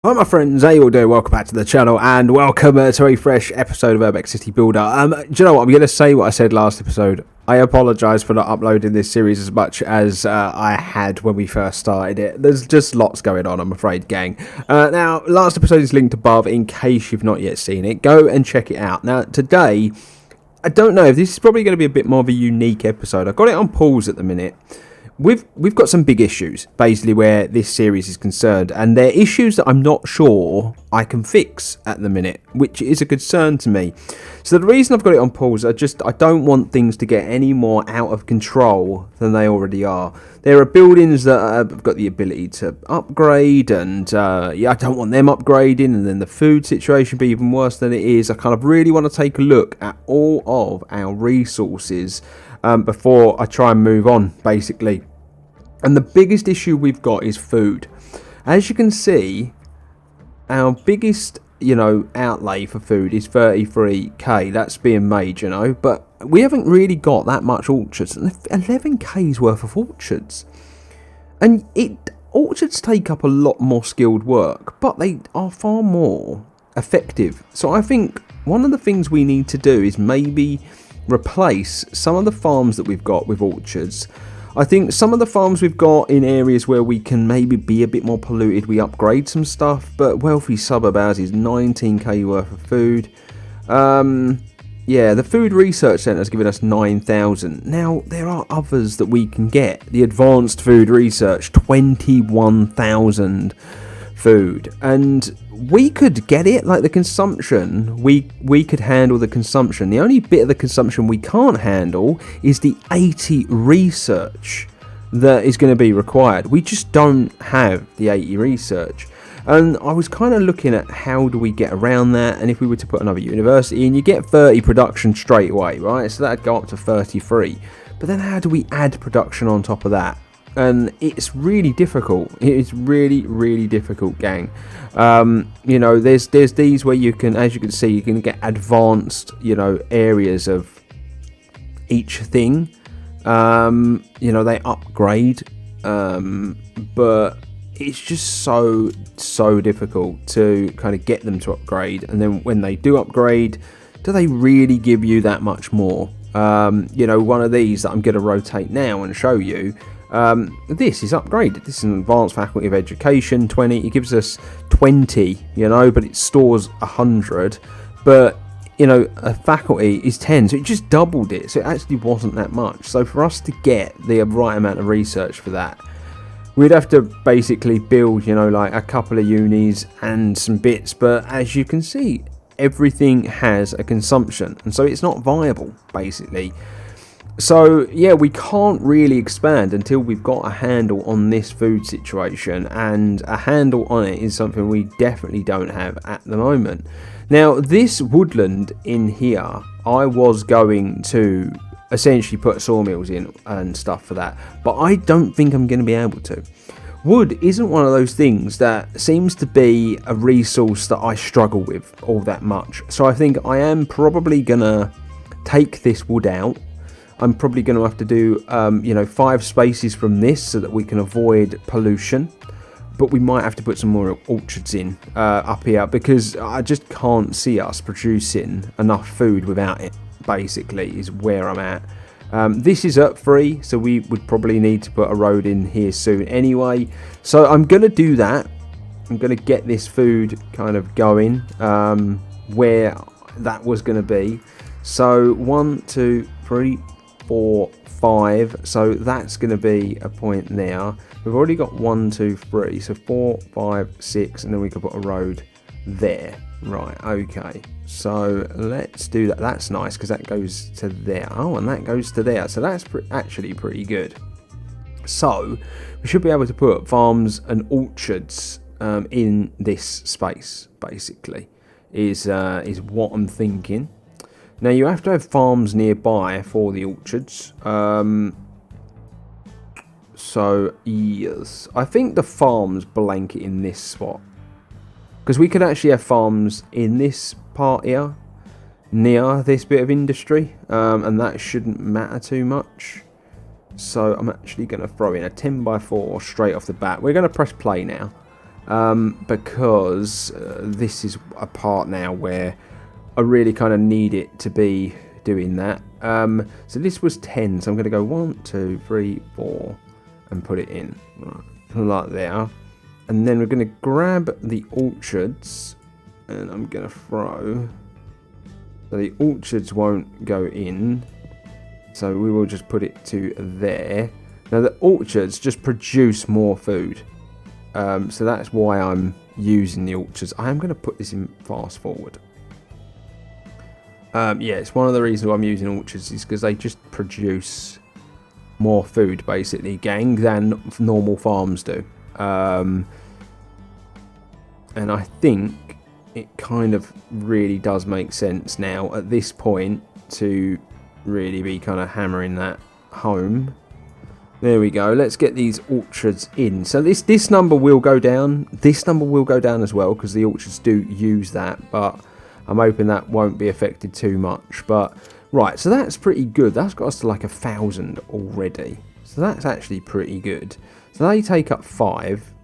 Hi my friends, how you all doing? Welcome back to the channel and welcome to a fresh episode of Urbek City Builder. Do you know what? I'm going to say what I said last episode. I apologise for not uploading this series as much as I had when we first started it. There's just lots going on, I'm afraid, gang. Now, last episode is linked above in case you've not yet seen it. Go and check it out. Now, today, I don't know if this is probably going to be a bit more of a unique episode. I've got it on pause at the minute. We've got some big issues, basically, where this series is concerned, and they're issues that I'm not sure I can fix at the minute, which is a concern to me. So the reason I've got it on pause, I don't want things to get any more out of control than they already are. There are buildings that have got the ability to upgrade, and I don't want them upgrading, and then the food situation be even worse than it is. I kind of really want to take a look at all of our resources before I try and move on, basically. And the biggest issue we've got is food. As you can see, our biggest, outlay for food is 33k. That's being made, but we haven't really got that much orchards. 11k's worth of orchards. And orchards take up a lot more skilled work, but they are far more effective. So I think one of the things we need to do is maybe replace some of the farms that we've got with orchards. I think some of the farms we've got in areas where we can maybe be a bit more polluted, we upgrade some stuff, but wealthy suburb houses, 19k worth of food. The food research centre has given us 9,000. Now, there are others that we can get. The advanced food research, 21,000 food. And we could get it, like the consumption, we could handle the consumption. The only bit of the consumption we can't handle is the 80 research that is going to be required. We just don't have the 80 research. And I was kind of looking at how do we get around that, and if we were to put another university in, you get 30 production straight away, right? So that'd go up to 33. But then how do we add production on top of that? And it's really difficult. It is really, really difficult, gang. There's these where you can, as you can see, you can get advanced, areas of each thing. They upgrade, but it's just so difficult to kind of get them to upgrade. And then when they do upgrade, do they really give you that much more? One of these that I'm going to rotate now and show you. This is upgraded. This is an advanced faculty of education 20. It gives us 20, but it stores 100. But a faculty is 10, so it just doubled it. So it actually wasn't that much. So for us to get the right amount of research for that, we'd have to basically build like a couple of unis and some bits. But as you can see, everything has a consumption, and so it's not viable basically. So yeah, we can't really expand until we've got a handle on this food situation, and a handle on it is something we definitely don't have at the moment. Now, this woodland in here, I was going to essentially put sawmills in and stuff for that, but I don't think I'm going to be able to. Wood isn't one of those things that seems to be a resource that I struggle with all that much. So I think I am probably going to take this wood out. I'm probably going to have to do, 5 spaces from this so that we can avoid pollution. But we might have to put some more orchards in up here, because I just can't see us producing enough food without it, basically, is where I'm at. This is up free, so we would probably need to put a road in here soon anyway. So I'm going to do that. I'm going to get this food kind of going where that was going to be. So 1, 2, 3, 4, 5, so that's going to be a point there. We've already got 1, 2, 3, so 4, 5, 6, and then we could put a road there. Right, okay, so let's do that. That's nice, because that goes to there. Oh, and that goes to there, so that's actually pretty good. So we should be able to put farms and orchards in this space, basically, is what I'm thinking. Now, you have to have farms nearby for the orchards. So, yes. I think the farms blanket in this spot. Because we could actually have farms in this part here, near this bit of industry. And that shouldn't matter too much. So, I'm actually going to throw in a 10x4 straight off the bat. We're going to press play now. because this is a part now where I really kind of need it to be doing that. So this was 10, so I'm going to go 1, 2, 3, 4 and put it in like there. And then we're going to grab the orchards and I'm going to throw, so the orchards won't go in, so we will just put it to there. Now the orchards just produce more food, so that's why I'm using the orchards. I am going to put this in fast forward. Yeah, it's one of the reasons why I'm using orchards is because they just produce more food, basically, gang, than normal farms do. And I think it kind of really does make sense now at this point to really be kind of hammering that home. There we go. Let's get these orchards in. So this number will go down. This number will go down as well because the orchards do use that, but I'm hoping that won't be affected too much. But right, so that's pretty good. That's got us to like 1,000 already. So that's actually pretty good. So they take up 5.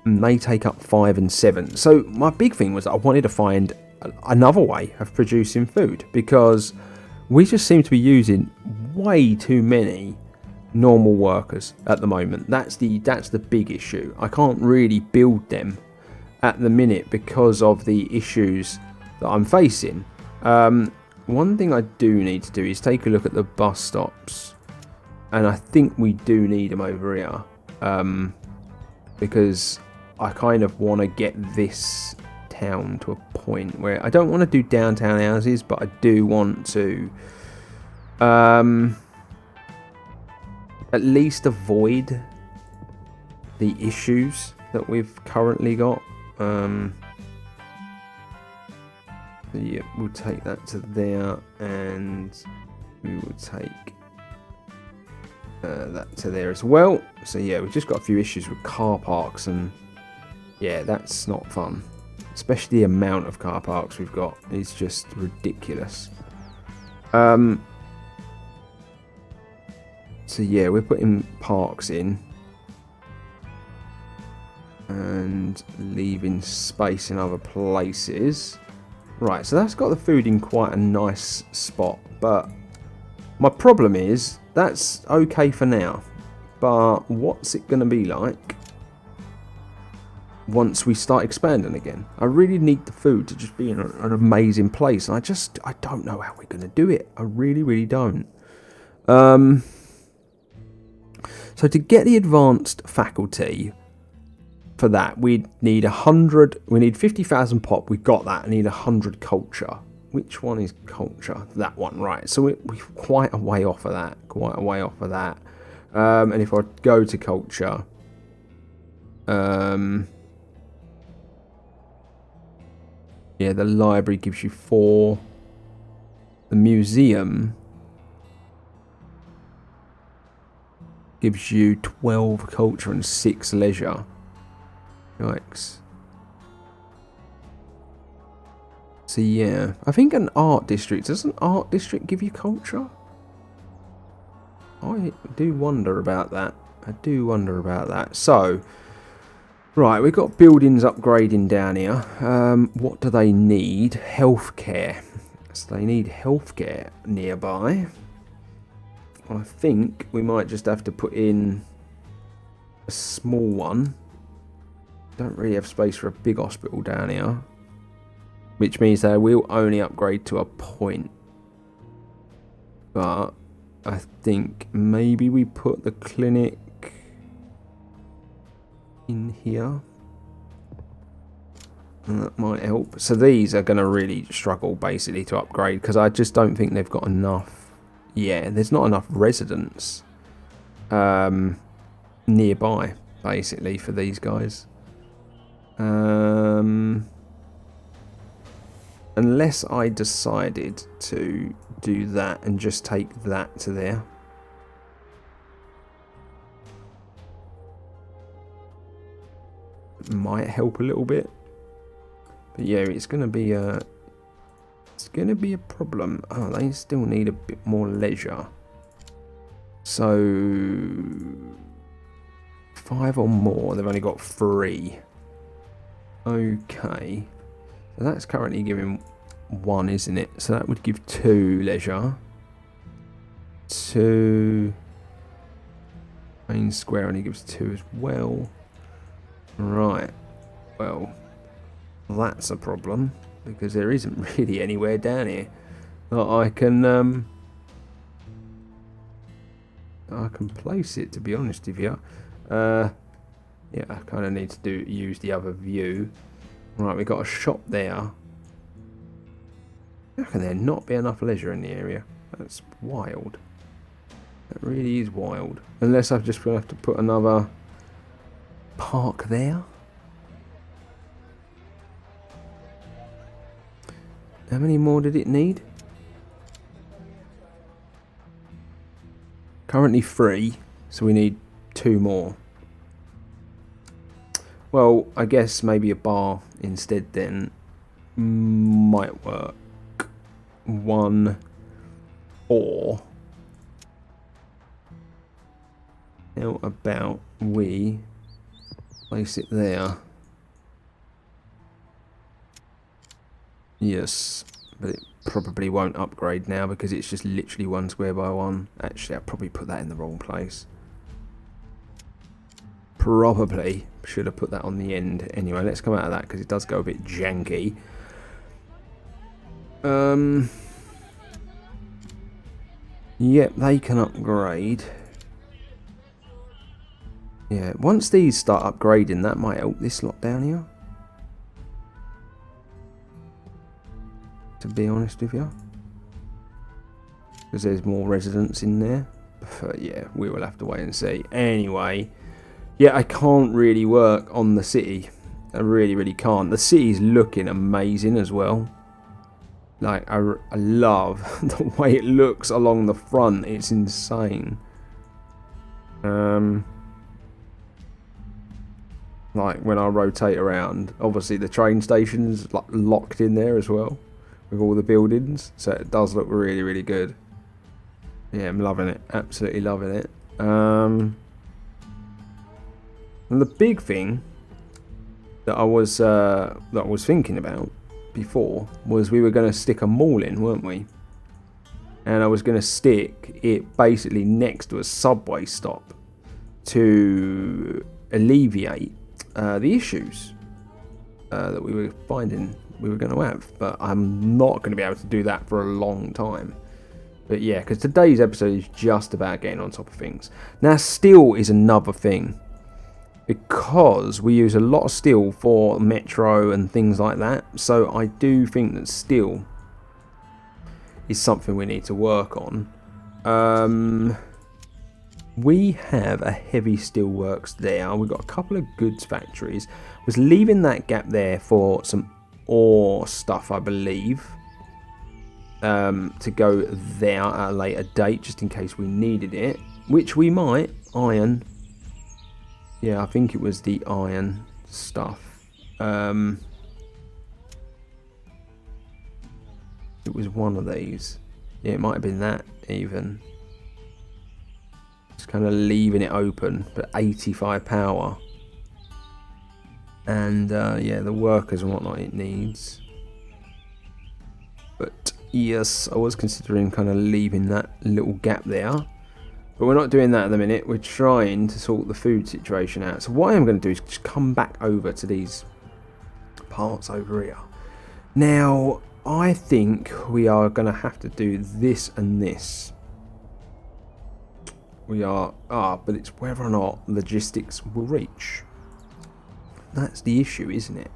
And they take up 5 and 7. So my big thing was that I wanted to find another way of producing food, because we just seem to be using way too many normal workers at the moment. That's the big issue. I can't really build them at the minute because of the issues that I'm facing. One thing I do need to do is take a look at the bus stops, and I think we do need them over here, because I kind of want to get this town to a point where I don't want to do downtown houses, but I do want to at least avoid the issues that we've currently got. So yeah, we'll take that to there, and we will take that to there as well. So yeah, we've just got a few issues with car parks, and yeah, that's not fun. Especially the amount of car parks we've got is just ridiculous. So yeah, we're putting parks in and leaving space in other places. Right, so that's got the food in quite a nice spot, but my problem is that's okay for now, but what's it going to be like once we start expanding again? I really need the food to just be in an amazing place, and I don't know how we're going to do it. I really don't. So to get the advanced faculty for that, we need 100. We need 50,000 pop. We got that. I need 100 culture. Which one is culture? That one, right? So we're quite a way off of that. And if I go to culture, yeah, the library gives you 4. The museum gives you 12 culture and 6 leisure. Yikes. So yeah, I think an art district, does an art district give you culture? I do wonder about that. So, right, we've got buildings upgrading down here. What do they need? Healthcare. So they need healthcare nearby. I think we might just have to put in a small one. Don't really have space for a big hospital down here, which means they will only upgrade to a point. But I think maybe we put the clinic in here, and that might help. So these are going to really struggle basically to upgrade, because I just don't think they've got enough. Yeah, there's not enough residents nearby basically for these guys. Unless I decided to do that and just take that to there. Might help a little bit. But yeah, it's gonna be a problem. Oh, they still need a bit more leisure. So 5 or more, they've only got 3. Okay. So that's currently giving 1, isn't it? So that would give 2 leisure. 2. Main square only gives 2 as well. Right. Well, that's a problem. Because there isn't really anywhere down here that I can place it, to be honest with you. Yeah, I kind of need to use the other view. Right, we got a shop there. How can there not be enough leisure in the area? That's wild. That really is wild. Unless I've just going to have to put another park there. How many more did it need? Currently 3, so we need 2 more. Well, I guess maybe a bar instead then might work. 1 or how about we place it there? Yes, but it probably won't upgrade now because it's just literally 1 square by 1. Actually, I'll probably put that in the wrong place. Probably should have put that on the end. Anyway, let's come out of that because it does go a bit janky. Yep, they can upgrade. Yeah, once these start upgrading, that might help this lot down here. To be honest with you. Because there's more residents in there. But yeah, we will have to wait and see. Anyway, yeah, I can't really work on the city. I really can't. The city's looking amazing as well. Like, I love the way it looks along the front. It's insane. Like, when I rotate around, obviously the train station's like locked in there as well. With all the buildings. So it does look really good. Yeah, I'm loving it. Absolutely loving it. And the big thing that I was thinking about before was we were going to stick a mall in, weren't we? And I was going to stick it basically next to a subway stop to alleviate the issues that we were finding we were going to have. But I'm not going to be able to do that for a long time. But yeah, because today's episode is just about getting on top of things. Now, steel is another thing. Because we use a lot of steel for metro and things like that. So I do think that steel is something we need to work on. We have a heavy steel works there. We've got a couple of goods factories. Was leaving that gap there for some ore stuff, I believe. To go there at a later date, just in case we needed it. Which we might. Iron. Yeah, I think it was the iron stuff. It was one of these. Yeah, it might have been that even. Just kind of leaving it open, but 85 power. And yeah, the workers and whatnot it needs. But yes, I was considering kind of leaving that little gap there. But we're not doing that at the minute. We're trying to sort the food situation out. So what I'm going to do is just come back over to these parts over here. Now, I think we are going to have to do this and this. We are... but it's whether or not logistics will reach. That's the issue, isn't it?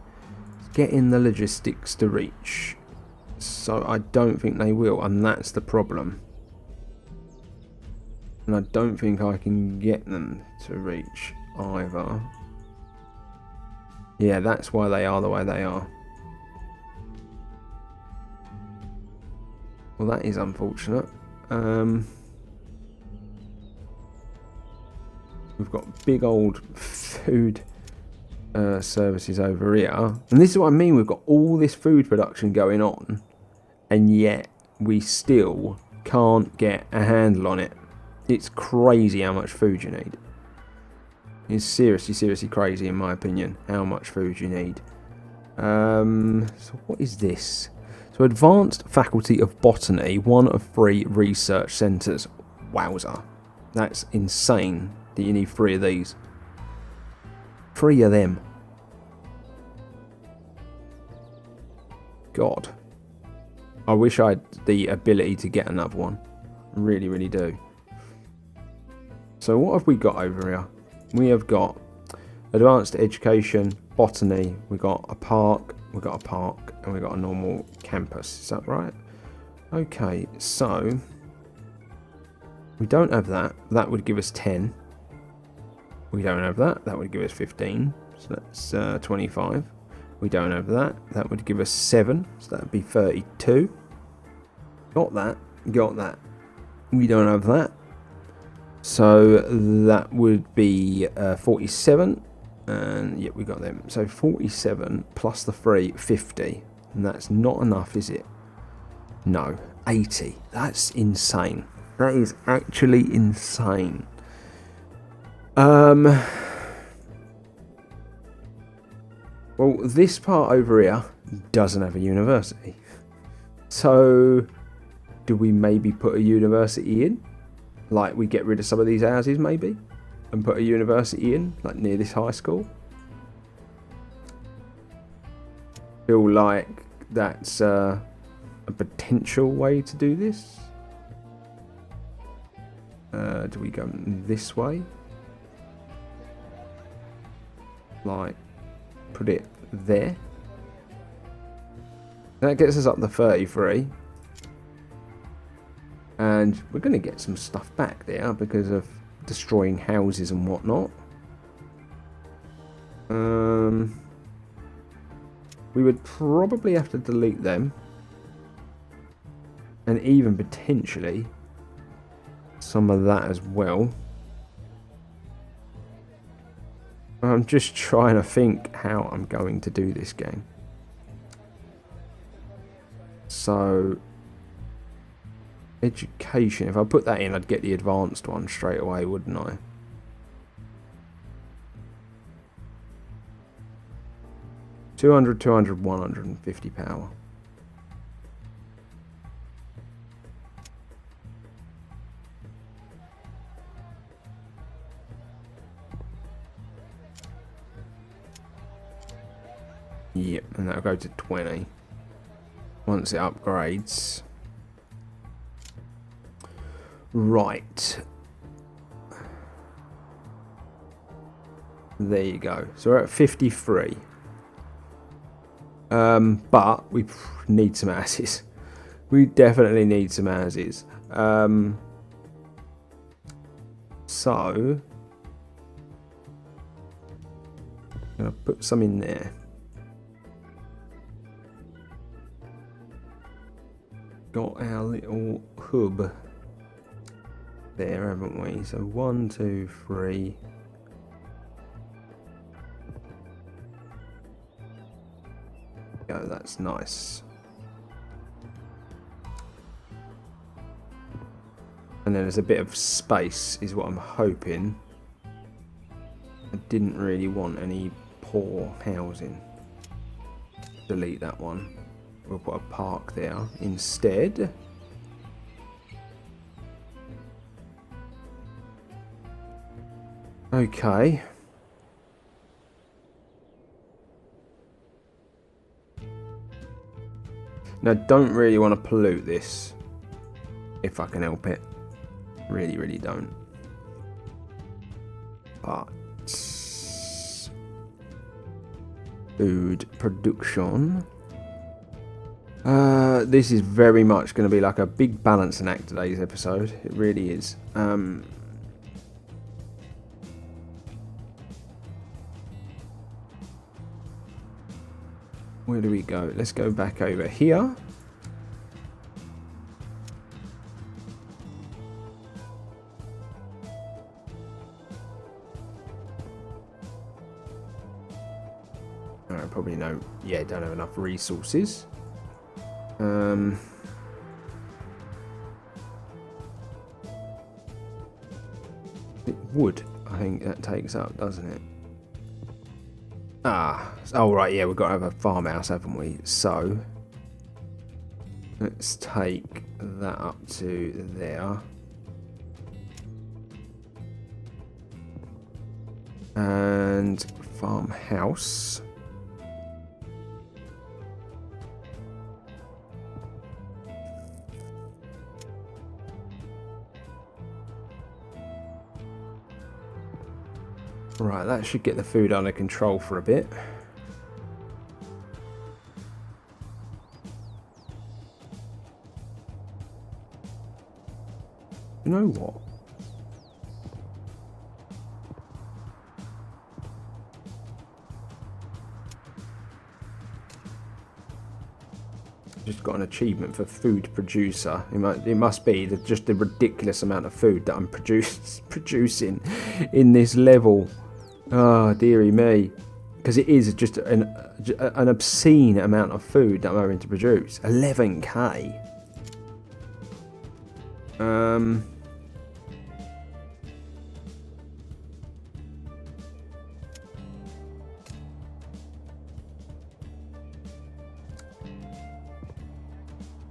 Getting the logistics to reach. So I don't think they will, and that's the problem. And I don't think I can get them to reach either. Yeah, that's why they are the way they are. Well, that is unfortunate. We've got big old food services over here. And this is what I mean. We've got all this food production going on. And yet we still can't get a handle on it. It's crazy how much food you need. It's seriously crazy in my opinion, how much food you need. So what is this? So Advanced Faculty of Botany, 1 of 3 research centres. Wowzer. That's insane that you need 3 of these. 3 of them. God. I wish I had the ability to get another one. Really, really do. So what have we got over here? We have got Advanced Education, Botany, we got a park, and we got a normal campus. Is that right? Okay, so we don't have that. That would give us 10. We don't have that. That would give us 15. So that's 25. We don't have that. That would give us 7. So that would be 32. Got that. Got that. We don't have that. So that would be 47. And yeah, we got them. So 47 plus the 3, 50. And that's not enough, is it? No. 80. That's insane. That is actually insane. Well, this part over here doesn't have a university. So, do we maybe put a university in? Like, we get rid of some of these houses, maybe? And put a university in, like, near this high school? Feel like that's a potential way to do this. Do we go this way? Like, put it there. That gets us up to 33. And we're going to get some stuff back there because of destroying houses and whatnot. We would probably have to delete them. And even potentially some of that as well. I'm just trying to think how I'm going to do this game. So, education. If I put that in, I'd get the advanced one straight away, wouldn't I? £200, 200, 150 power. Yep, and that'll go to 20 once it upgrades. Right. There you go. So we're at 53. But we need some houses. We definitely need some houses. So I'm gonna put some in there. Got our little hub there, haven't we? So 1, 2, 3. Oh, that's nice. And then there's a bit of space is what I'm hoping. I didn't really want any poor housing. Delete that one. We'll put a park there instead. Okay. Now, don't really want to pollute this, if I can help it. Really, really don't. But food production. This is very much going to be like a big balancing act today's episode. It really is. Where do we go? Let's go back over here. Probably no. Yeah, don't have enough resources. It would. I think that takes up, doesn't it? Oh right, yeah, we've got to have a farmhouse, haven't we? So let's take that up to there. And farmhouse. Right, that should get the food under control for a bit. You know what? Just got an achievement for food producer. It must be just the ridiculous amount of food that I'm producing in this level. Oh, dearie me. Because it is just an obscene amount of food that I'm having to produce. 11k.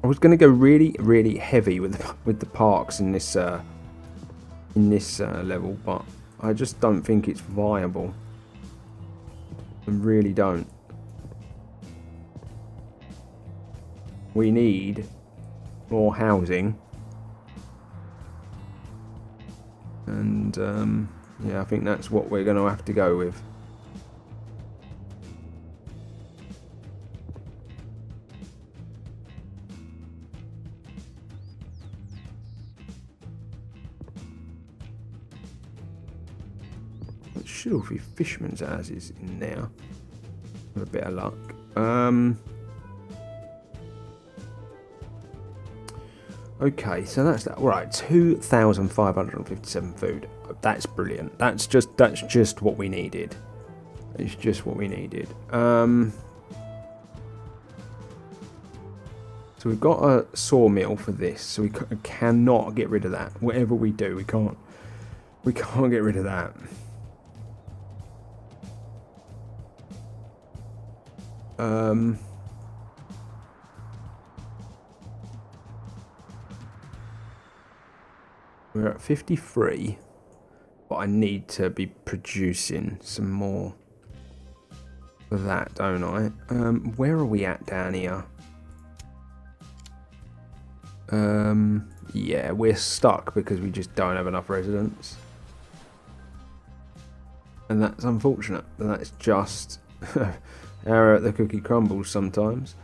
I was going to go really heavy with the parks in this level, but I just don't think it's viable. I really don't. We need more housing, and yeah, I think that's what we're going to have to go with. Should all be fishermen's houses in there with a bit of luck. Okay, so that's that. Right, 2,557 food. That's brilliant. That's just what we needed. It's just what we needed. So we've got a sawmill for this, so we cannot get rid of that. Whatever we do, we can't get rid of that. We're at 53, but I need to be producing some more for that, don't I? Where are we at down here? Yeah, we're stuck because we just don't have enough residents. And that's unfortunate. And that's just how the cookie crumbles sometimes.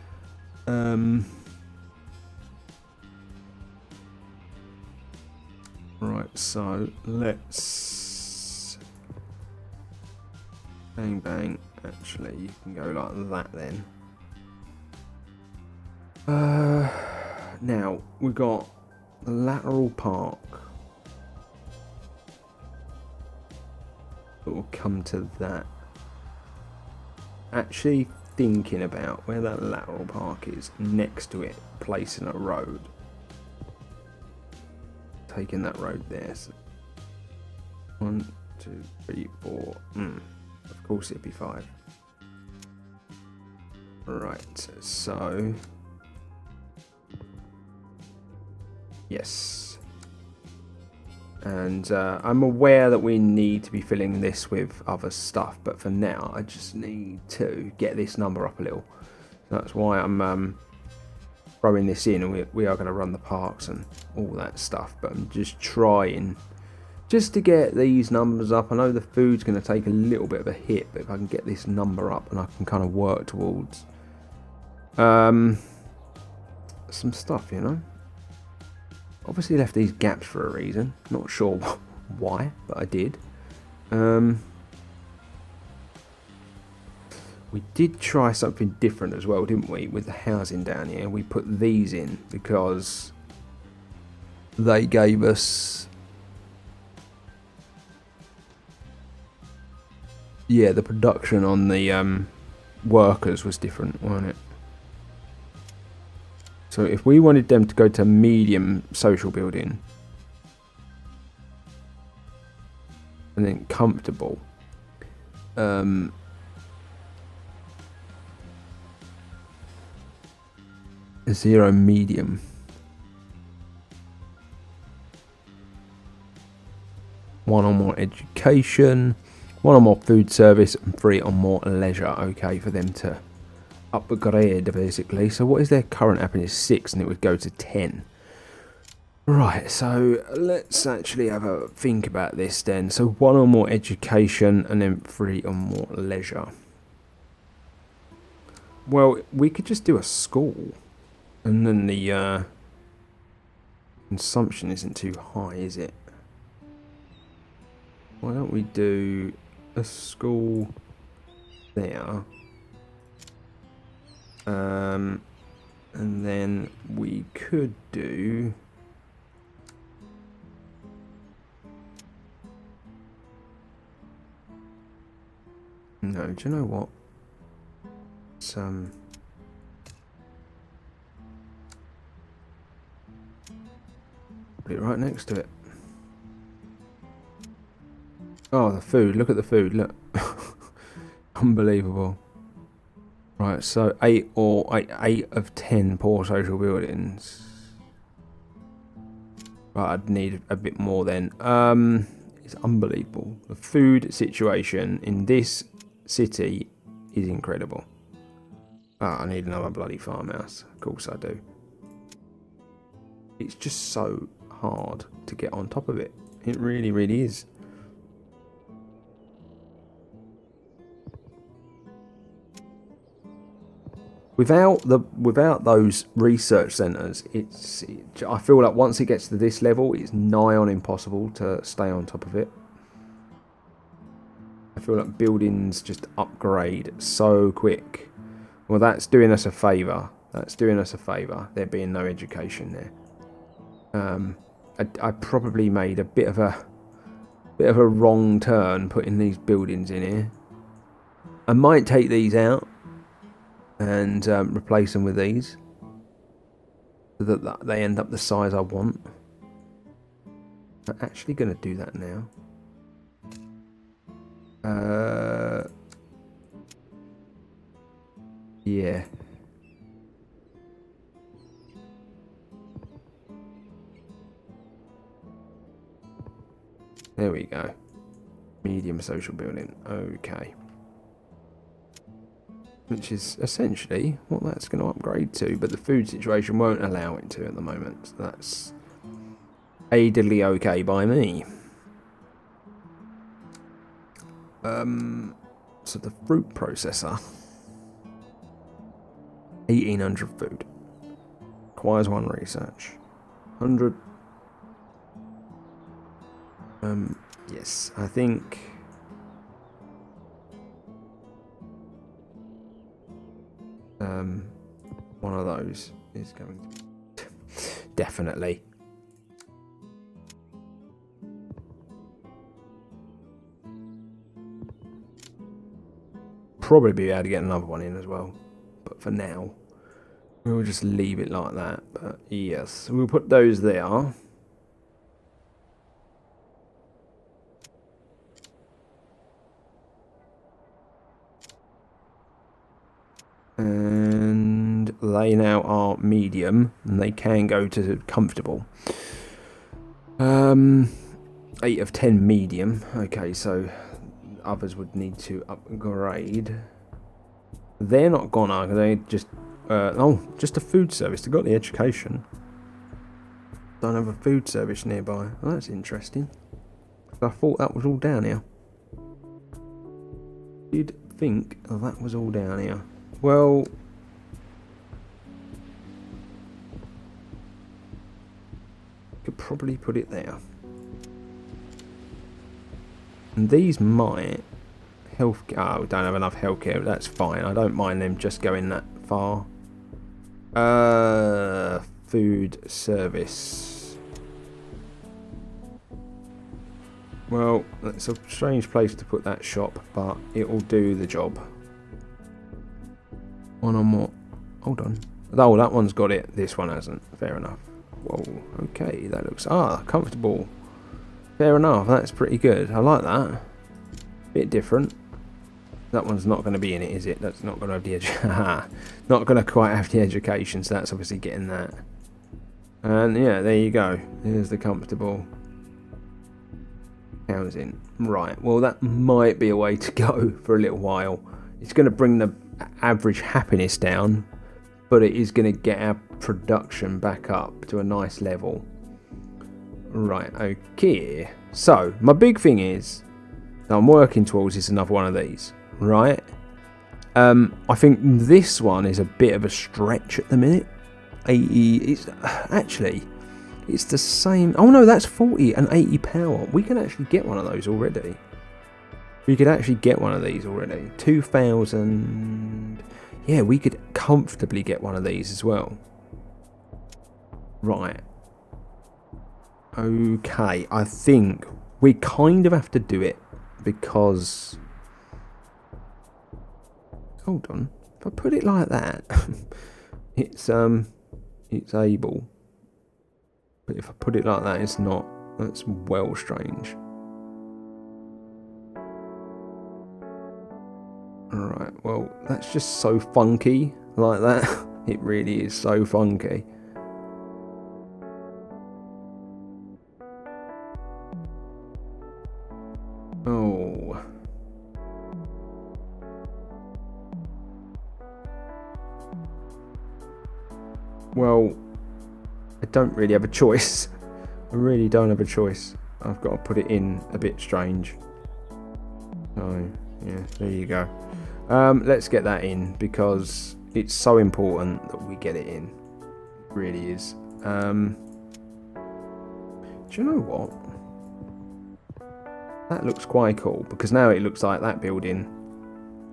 Right, so let's bang. Actually, you can go like that then. Now we've got the lateral park. But we'll come to that. Actually thinking about where that lateral park is, next to it, placing a road. Taking that road there. So 1, 2, 3, 4. Of course it'd be 5. Right, so yes. And I'm aware that we need to be filling this with other stuff, but for now I just need to get this number up a little. That's why I'm throwing this in, and we are going to run the parks and all that stuff, but I'm just trying just to get these numbers up. I know the food's going to take a little bit of a hit, but if I can get this number up and I can kind of work towards some stuff, you know. Obviously left these gaps for a reason, not sure why, but I did. We did try something different as well, didn't we, with the housing down here. We put these in because they gave us, yeah, the production on the workers was different, wasn't it? So if we wanted them to go to medium social building and then comfortable, 0 medium. One or more education, one or more food service, and 3 or more leisure. Okay, for them to upgrade basically. So what is their current happiness? 6, and it would go to 10. Right, so let's actually have a think about this then. So 1 or more education, and then 3 or more leisure. Well, we could just do a school, and then the consumption isn't too high, is it? Why don't we do a school there? And then we could do... No, do you know what? It's, put it right next to it. Oh, the food. Look at the food. Look. Unbelievable. Right, so 8 of 10 poor social buildings. Right, I'd need a bit more then. It's unbelievable. The food situation in this city is incredible. I need another bloody farmhouse. Of course I do. It's just so hard to get on top of it. It really, really is. Without those research centres, I feel like once it gets to this level, it's nigh on impossible to stay on top of it. I feel like buildings just upgrade so quick. Well, that's doing us a favour. That's doing us a favour. There being no education there. I probably made a bit of a wrong turn putting these buildings in here. I might take these out and replace them with these so that they end up the size I want. I'm actually going to do that now. Yeah. There we go. Medium social building. Okay. Which is essentially what that's going to upgrade to, but the food situation won't allow it to at the moment. So that's aidedly okay by me. So the fruit processor, 1800 food, requires 1 research, 100. Yes, I think. One of those is going to definitely. Probably be able to get another one in as well, but for now we'll just leave it like that. But yes, we'll put those there. And they now are medium, and they can go to comfortable. 8 of 10 medium. Okay, so others would need to upgrade. They're not gonna. They just just a food service. They got the education. Don't have a food service nearby. Well, that's interesting. I thought that was all down here. You'd think that was all down here. Well, could probably put it there. And these might health. Oh, we don't have enough healthcare. That's fine. I don't mind them just going that far. Food service. Well, that's a strange place to put that shop, but it will do the job. One or more. Hold on. Oh, that one's got it. This one hasn't. Fair enough. Whoa. Okay, that looks comfortable. Fair enough. That's pretty good. I like that. Bit different. That one's not going to be in it, is it? That's not going to have the not going to quite have the education, so that's obviously getting that. And yeah, there you go. Here's the comfortable housing. Right, well that might be a way to go for a little while. It's going to bring the average happiness down, but it is going to get our production back up to a nice level. Right, okay. So, my big thing is, I'm working towards is another one of these, right? I think this one is a bit of a stretch at the minute. 80, it's actually, it's the same. Oh no, that's 40 and 80 power. We can actually get one of those already. We could actually get one of these already. 2,000. Yeah, we could comfortably get one of these as well. Right. Okay, I think we kind of have to do it because... Hold on. If I put it like that, it's able. But if I put it like that, it's not. That's well strange. Alright, well, that's just so funky like that. It really is so funky. Oh. Well, I don't really have a choice. I really don't have a choice. I've got to put it in a bit strange. So, yeah, there you go. Let's get that in because it's so important that we get it in. It really is. Do you know what? That looks quite cool because now it looks like that building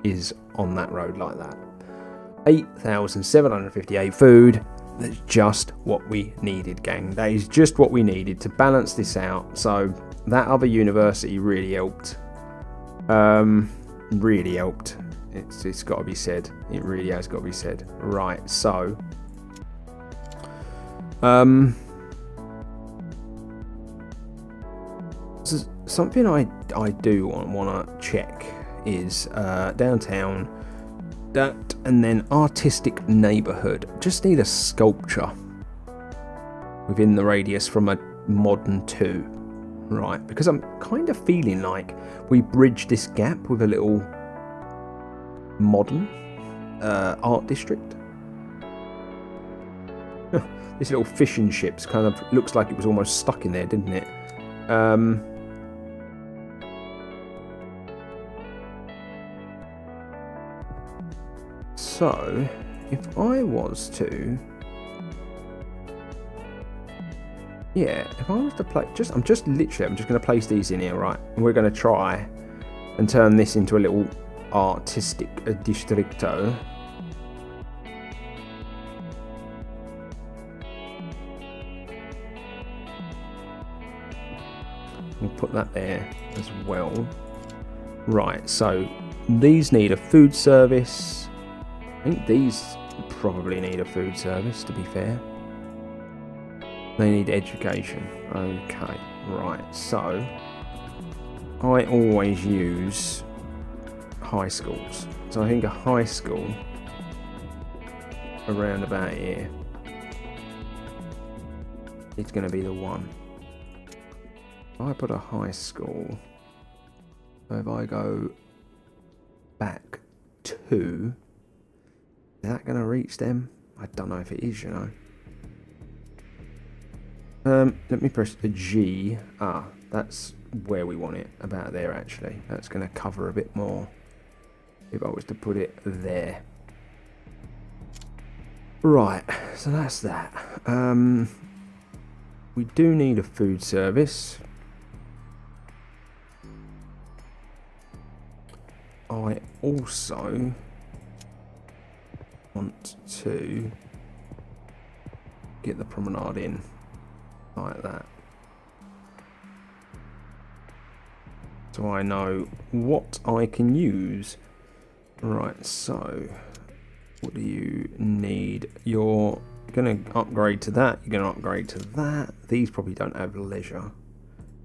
is on that road like that. 8,758 food. That's just what we needed, gang. That is just what we needed to balance this out. So that other university really helped. Really helped. It's got to be said. It really has got to be said. Right, so something I do want to check is downtown, that, and then artistic neighbourhood. Just need a sculpture within the radius from a modern 2, right? Because I'm kind of feeling like we bridge this gap with a little modern art district. This little fishing ship's kind of looks like it was almost stuck in there, didn't it? So, if I was to, yeah, if I was to play, I'm just going to place these in here, right? And we're going to try and turn this into a little artistic districto. We'll put that there as well. Right, so these need a food service. I think these probably need a food service, to be fair. They need education. Okay, right, so I always use high schools. So I think a high school around about here is going to be the one. If I put a high school, so if I go back 2, is that going to reach them? I don't know if it is, you know. Let me press the G. Ah, that's where we want it, about there actually. That's going to cover a bit more if I was to put it there. Right, so that's that. We do need a food service. I also want to get the promenade in like that, so I know what I can use. Right, so what do you need? You're going to upgrade to that, you're going to upgrade to that. These probably don't have leisure,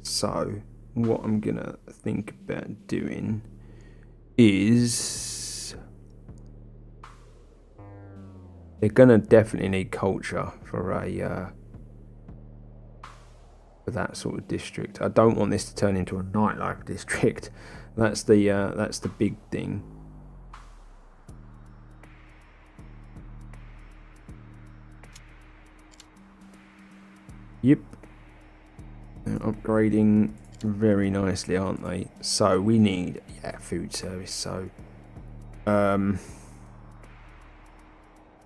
so what I'm going to think about doing is they're gonna definitely need culture for a for that sort of district. I don't want this to turn into a nightlife district. That's the big thing. Yep. They're upgrading very nicely, aren't they? So we need food service. So I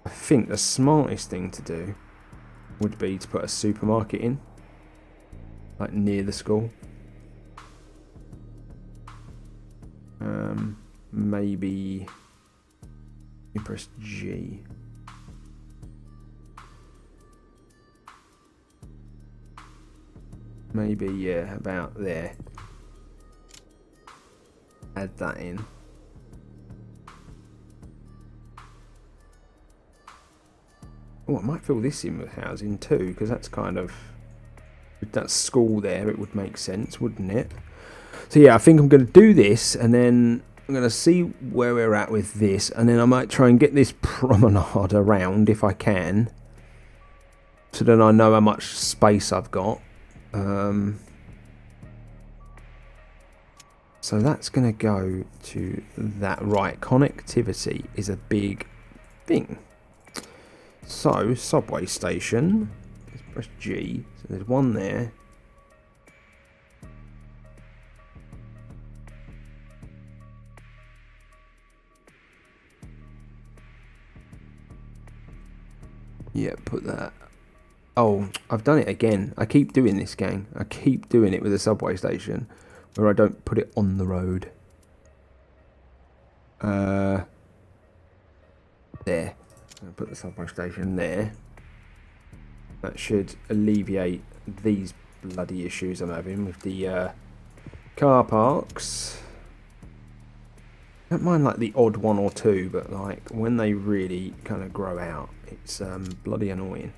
think the smartest thing to do would be to put a supermarket in, like near the school. Maybe you press G. Maybe, yeah, about there. Add that in. Oh, I might fill this in with housing too, because that's kind of, with that school there, it would make sense, wouldn't it? So yeah, I think I'm going to do this, and then I'm going to see where we're at with this, and then I might try and get this promenade around if I can, so then I know how much space I've got. So that's going to go to that. Right, connectivity is a big thing. So, subway station, let's press G, so there's one there. Yeah, put that. Oh, I've done it again. I keep doing this, gang. I keep doing it with a subway station where I don't put it on the road. There. I'll put the subway station there. That should alleviate these bloody issues I'm having with the car parks. I don't mind like the odd one or two, but like when they really kind of grow out, it's bloody annoying.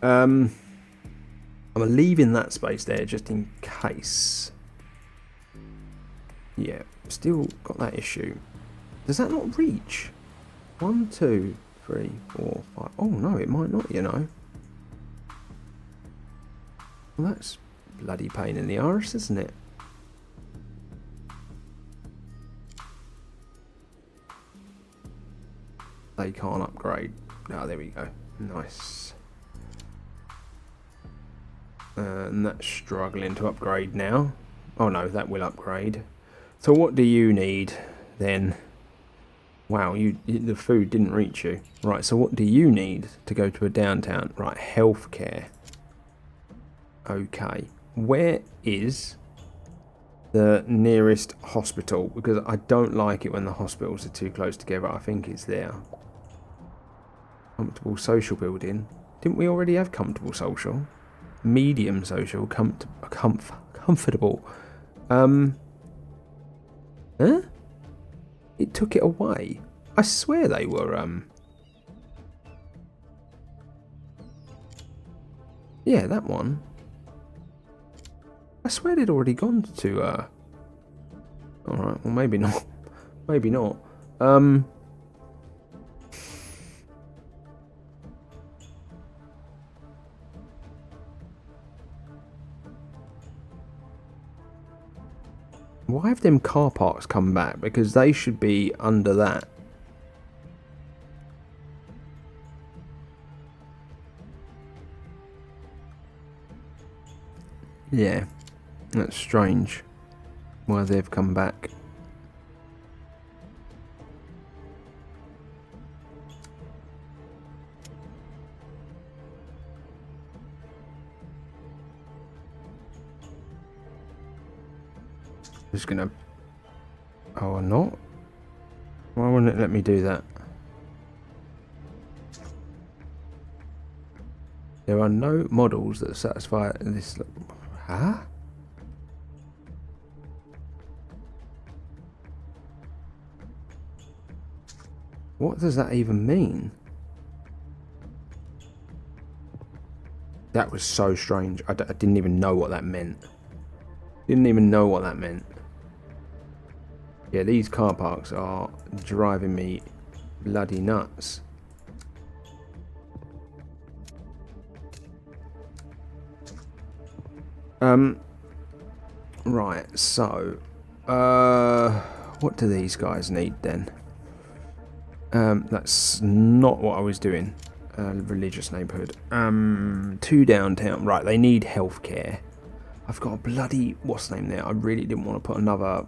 I'm leaving that space there just in case. Yeah, still got that issue. Does that not reach? 1, 2, 3, 4, 5. Oh no, it might not, you know. Well, that's bloody pain in the arse, isn't it? They can't upgrade. Oh, there we go. Nice. And that's struggling to upgrade now. Oh no, that will upgrade. So what do you need then? Wow, the food didn't reach you. Right, so what do you need to go to a downtown? Right, healthcare. Okay. Where is the nearest hospital? Because I don't like it when the hospitals are too close together. I think it's there. Comfortable social building. Didn't we already have comfortable social? Medium social, comfortable. Huh? It took it away. I swear they were yeah, that one. I swear they'd already gone to alright, well maybe not. Maybe not. Why have them car parks come back? Because they should be under that. Yeah, that's strange. Why they've come back. Just gonna. Oh, or not? Why wouldn't it let me do that? There are no models that satisfy this. Huh? What does that even mean? That was so strange. I didn't even know what that meant. Didn't even know what that meant. Yeah, these car parks are driving me bloody nuts. Right, so what do these guys need then? That's not what I was doing. Religious neighbourhood. 2 downtown. Right, they need healthcare. I've got a bloody what's the name there. I really didn't want to put another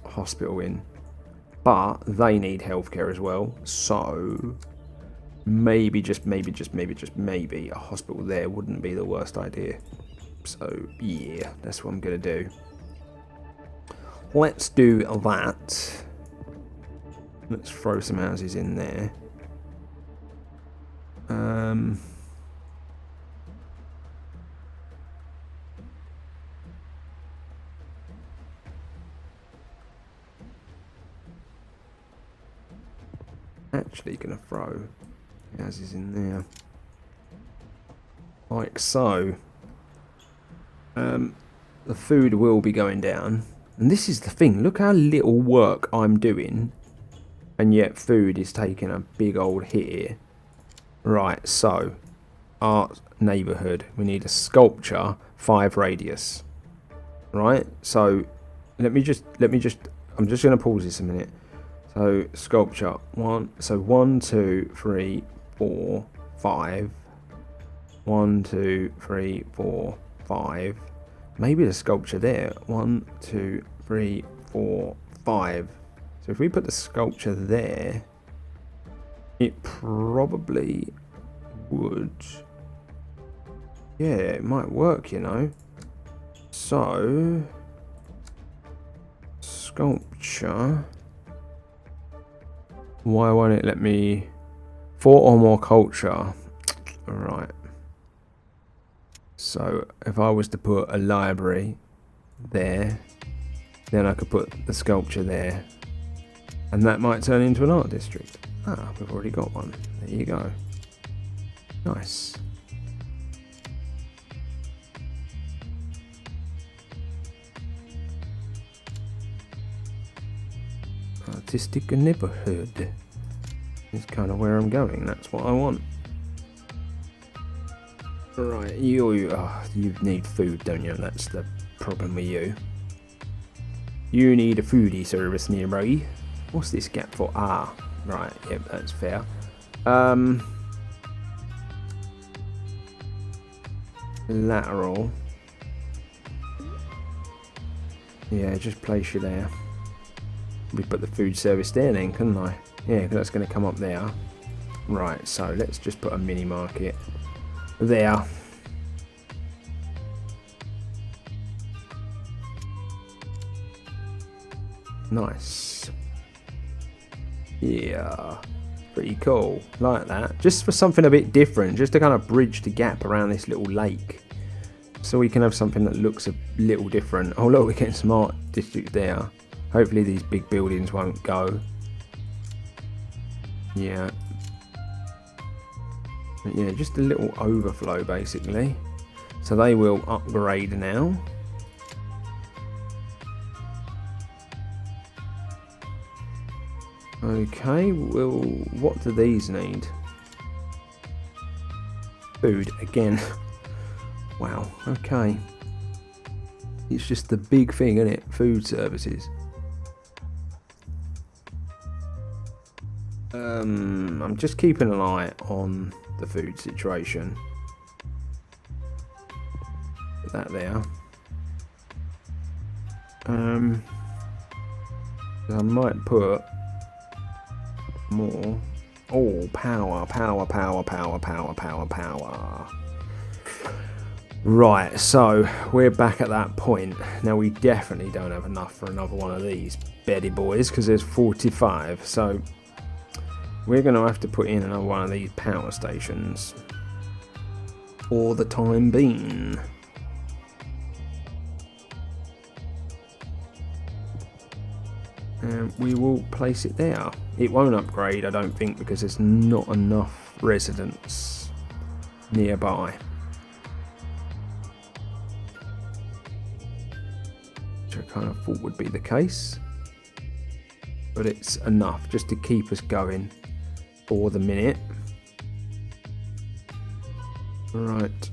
hospital in, but they need healthcare as well. So maybe just maybe a hospital there wouldn't be the worst idea. So yeah, that's what I'm gonna do. Let's do that. Let's throw some houses in there. Actually gonna throw houses in there. Like so. The food will be going down. And this is the thing. Look how little work I'm doing. And yet food is taking a big old hit here. Right, so art neighborhood. We need a sculpture, 5 radius. Right, so let me just I'm just gonna pause this a minute. So sculpture 1, so 1, 2, 3, 4, 5. 1, 2, 3, 4, 5. Maybe the sculpture there. 1, 2, 3, 4, 5. So if we put the sculpture there, it probably would. Yeah, it might work, you know. So sculpture. Why won't it let me 4 or more culture? Right. So if I was to put a library there, then I could put the sculpture there, and that might turn into an art district. Ah, we've already got one. There you go. Nice. Artistic neighborhood is kind of where I'm going. That's what I want. Right, you need food, don't you? That's the problem with you. You need a foodie service nearby. What's this gap for? Ah, right, yep, that's fair. Lateral. Yeah, just place you there. We put the food service there then, couldn't I? Yeah, because that's going to come up there. Right, so let's just put a mini market there. Nice. Yeah, pretty cool. Like that. Just for something a bit different, just to kind of bridge the gap around this little lake. So we can have something that looks a little different. Oh look, we're getting some art districts there. Hopefully these big buildings won't go. Yeah. Yeah, just a little overflow basically. So they will upgrade now. Okay, well, what do these need? Food again. Wow, okay. It's just the big thing, isn't it? Food services. I'm just keeping an eye on the food situation. Put that there. I might put more. Oh, power. Right, so we're back at that point. Now we definitely don't have enough for another one of these Betty boys because there's 45. So we're going to have to put in another one of these power stations for the time being. And we will place it there. It won't upgrade, I don't think, because there's not enough residents nearby. Which I kind of thought would be the case. but it's enough just to keep us going for the minute. Right.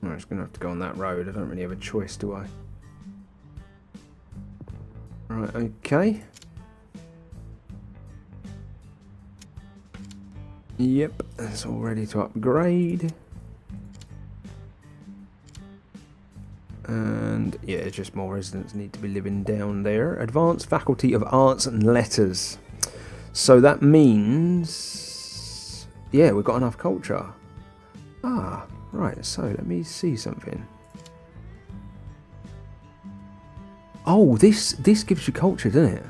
I'm just going to have to go on that road. I don't really have a choice, do I? Right, okay. Yep, that's all ready to upgrade. And yeah, just more residents need to be living down there. Advanced Faculty of Arts and Letters. So that means... yeah, we've got enough culture. Ah, right, so let me see something. Oh, this gives you culture, doesn't it?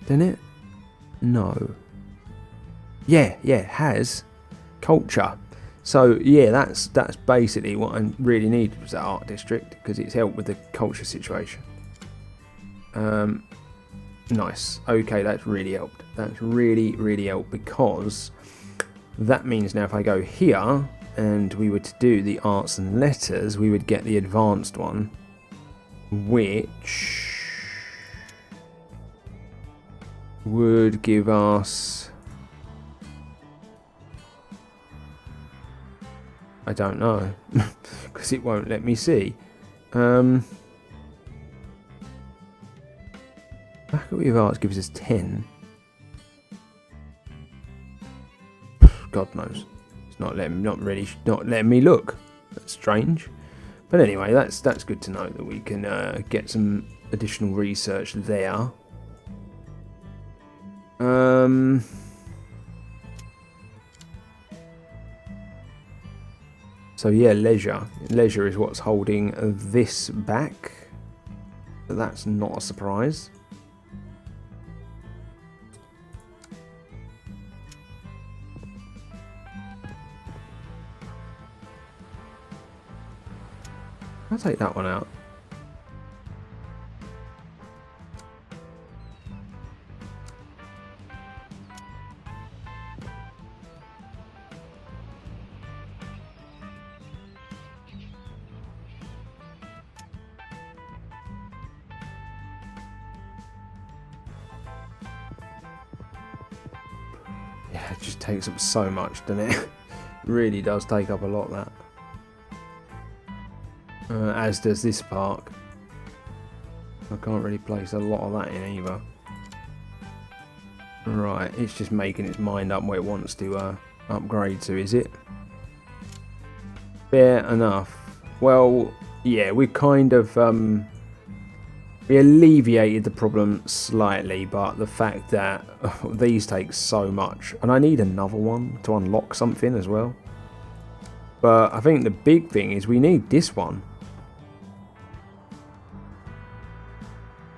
Doesn't it? No. Yeah, has culture. So yeah, that's basically what I really needed was that art district, because it's helped with the culture situation. Nice. Okay, that's really helped. That's really helped, because that means now if I go here and we were to do the arts and letters, we would get the advanced one, which would give us... I don't know, because it won't let me see. Faculty of Arts gives us 10. God knows, it's not letting me look. That's strange, but anyway, that's good to know that we can get some additional research there. So yeah, leisure is what's holding this back. But that's not a surprise. I'll take that one out. Yeah, it just takes up so much, doesn't it? It really does take up a lot, that. As does this park. I can't really place a lot of that in either. Right, it's just making its mind up where it wants to upgrade to, is it? Fair enough. Well, yeah, we kind of we alleviated the problem slightly, but the fact that these take so much, and I need another one to unlock something as well. But I think the big thing is we need this one.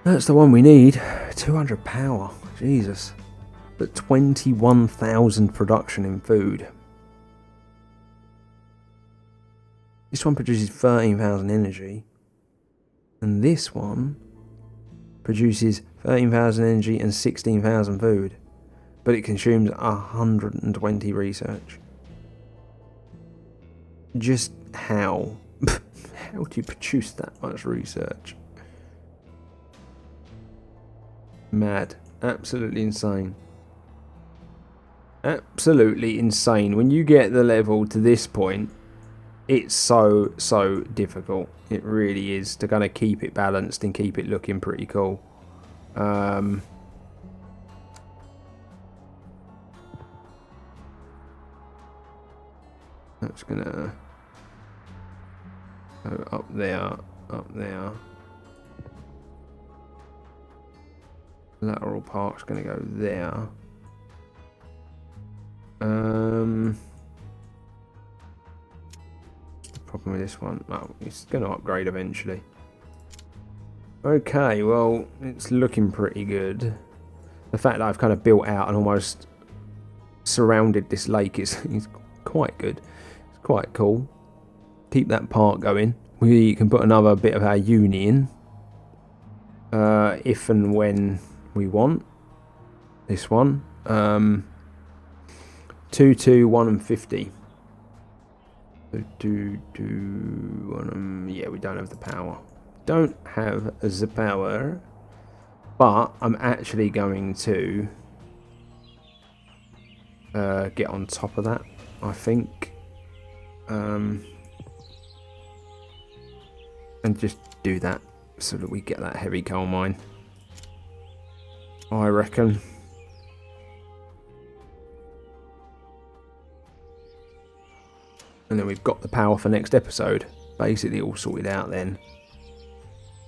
That's the one we need. 200 power. Jesus. But 21,000 production in food. This one produces 13,000 energy. And this one produces 13,000 energy and 16,000 food. But it consumes 120 research. Just how? How do you produce that much research? Mad. Absolutely insane. Absolutely insane. When you get the level to this point, it's so difficult. It really is, to kind of keep it balanced and keep it looking pretty cool. That's gonna go up there. Lateral park's going to go there. The problem with this one, oh, it's going to upgrade eventually. Okay, well, it's looking pretty good. The fact that I've kind of built out and almost surrounded this lake is quite good. It's quite cool. keep that part going. We can put another bit of our uni in. If and when we want. This one. 2, 2, 1 and 50. So 2, 2, 1 yeah, we don't have the power. Don't have the power. But I'm actually going to get on top of that, I think. And just do that so that we get that heavy coal mine, I reckon. And then we've got the power for next episode. Basically all sorted out then.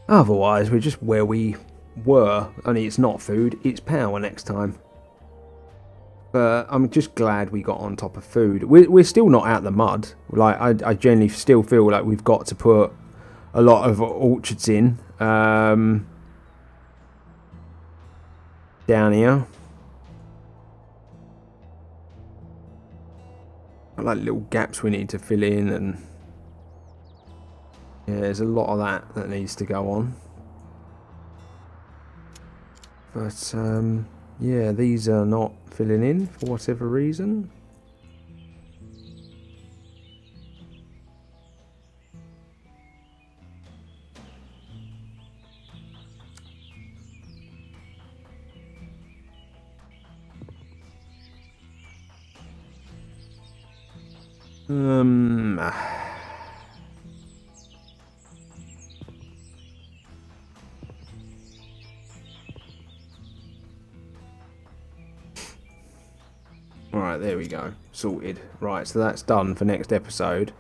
Otherwise, we're just where we were. Only it's not food, it's power next time. But I'm just glad we got on top of food. We're still not out the mud. Like I generally still feel like we've got to put a lot of orchards in. Down here. Like little gaps we need to fill in, and yeah, there's a lot of that needs to go on. But yeah, these are not filling in for whatever reason. Alright, there we go. Sorted. Right, so that's done for next episode.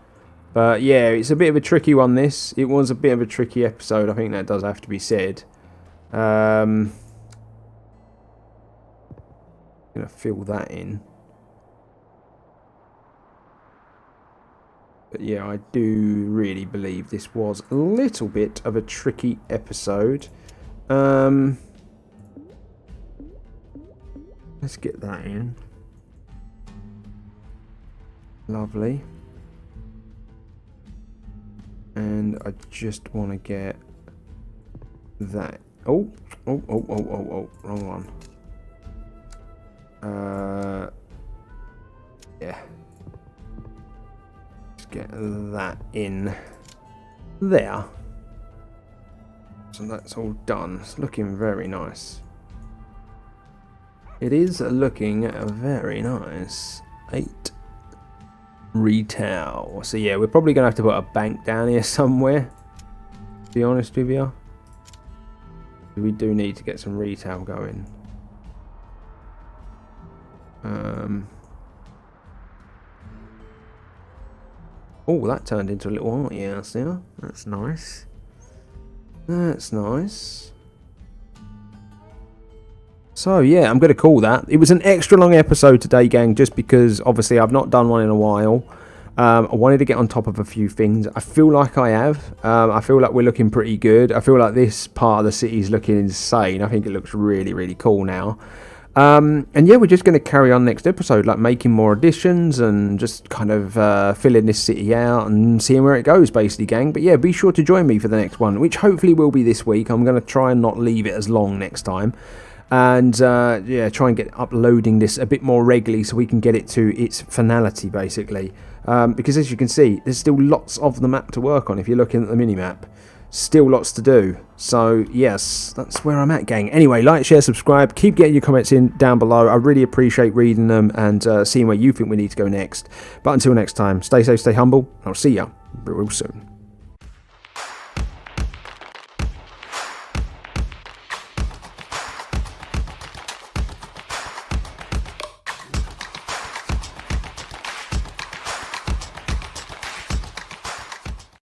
But yeah, it's a bit of a tricky one, this. It was a bit of a tricky episode. I think that does have to be said. Gonna fill that in. But yeah, I do really believe this was a little bit of a tricky episode. Let's get that in. Lovely. And I just want to get that. Oh, wrong one. Yeah. Just get that in there. So that's all done. It's looking very nice. It is looking very nice. 8 retail. So yeah, we're probably gonna have to put a bank down here somewhere, to be honest with you. We do need to get some retail going. Oh, that turned into a little art there. That's nice. That's nice. So yeah, I'm going to call that. It was an extra long episode today, gang, just because obviously I've not done one in a while. I wanted to get on top of a few things. I feel like I have. I feel like we're looking pretty good. I feel like this part of the city is looking insane. I think it looks really, really cool now. And yeah, we're just going to carry on next episode, like making more additions and just kind of filling this city out and seeing where it goes, basically, gang. But yeah, be sure to join me for the next one, which hopefully will be this week. I'm going to try and not leave it as long next time. And yeah, try and get uploading this a bit more regularly so we can get it to its finality, basically. Because as you can see, there's still lots of the map to work on if you're looking at the mini-map. Still lots to do. So yes, that's where I'm at, gang. Anyway, like, share, subscribe. Keep getting your comments in down below. I really appreciate reading them and seeing where you think we need to go next. But until next time, stay safe, stay humble. I'll see ya real soon.